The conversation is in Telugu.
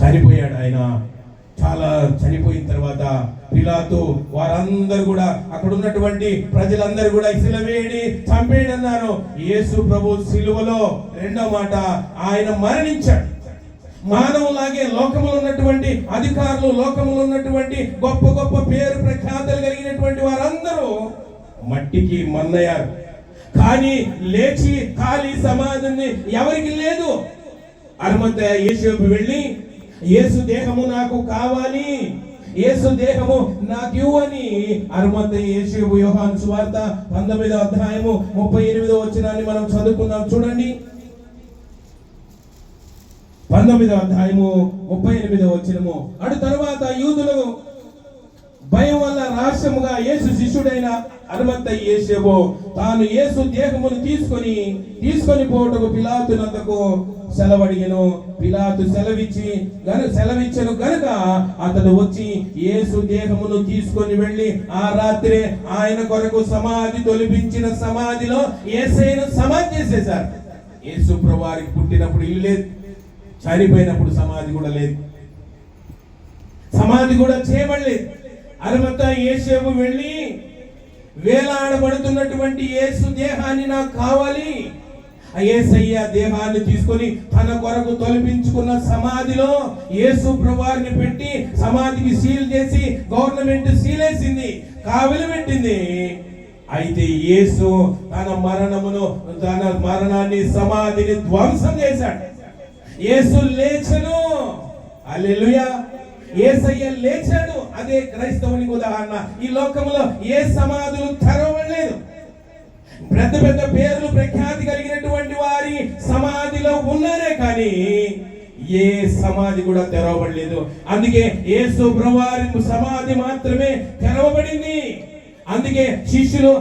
చనిపోయాడు ఆయన. చాలా చనిపోయిన తర్వాత పిలాతు వారందరూ కూడా, అక్కడ ఉన్నటువంటి ప్రజలందరూ కూడా సిలువేడి చంపేయడం అన్నారు. యేసు ప్రభు సిలువలో రెండో మాట ఆయన మరణించాడు. మానవులాగే లోకములో ఉన్నటువంటి అధికారులు, లోకములో ఉన్నటువంటి గొప్ప గొప్ప పేరు ప్రఖ్యాతలు కలిగినటువంటి వారందరూ మట్టికి మన్నయ్యారు. కానీ లేచి ఖాళీ సమాధిని ఎవరికి లేదు. అరిమత్తయి యేసేపు వెళ్ళి, యేసు దేహము నాకు కావాలి, యేసు దేహము నాకు ఇవ్వని అరిమత్తయి యేసేపు యోహాను సువార్త 19వ అధ్యాయము 38వ వచనాన్ని మనం చదువుకుందాం. చూడండి, 19వ అధ్యాయము 38వ వచనము. అటు తర్వాత యూదులు భయం వల్ల రహస్యముగా యేసు శిష్యుడైన అరిమత్తయి యేసేపు తాను యేసు దేహమును తీసుకొని పోవటకు పిలాతునందుకు సెలవడిగెను. పిలాతు సెలవిచ్చను గనుక అతడు వచ్చి యేసు దేహమును తీసుకొని వెళ్ళి ఆ రాత్రే ఆయన కొరకు సమాధి తొలిపించిన సమాధిలో యేసయ్యను సమాధి చేసేశారు. యేసు ప్రభువారికి పుట్టినప్పుడు ఇల్లు లేదు, చనిపోయినప్పుడు సమాధి కూడా లేదు, సమాధి కూడా చేయబడలేదు. అరిమత్తయి యేసేపు వెళ్ళి, వేలాడబడుతున్నటువంటి యేసు దేహాన్ని నాకు కావాలి, యేసయ్య దేహాన్ని తీసుకొని తన కొరకు తొలిపించుకున్న సమాధిలో యేసు ప్రభువారిని పెట్టి సమాధికి సీల్ చేసి గవర్నమెంట్ సీలేసింది, కావలి పెట్టింది. అయితే యేసు తన మరణాన్ని సమాధిని ధ్వంసం చేశాడు. యేసు లేచెను. హల్లెలూయా. యేసయ్య లేచాడు. అదే క్రైస్తవునికి ఉదాహరణ. ఈ లోకంలో ఏ సమాధులు తెరవలేదు. పెద్ద పెద్ద పేర్లు ప్రఖ్యాతి కలిగినటువంటి వారి సమాధిలో ఉన్నారే కానీ ఏ సమాధి కూడా తెరవబడలేదు. అందుకే యేసు ప్రభువారి సమాధి మాత్రమే తెరవబడింది. అందుకే శిష్యులు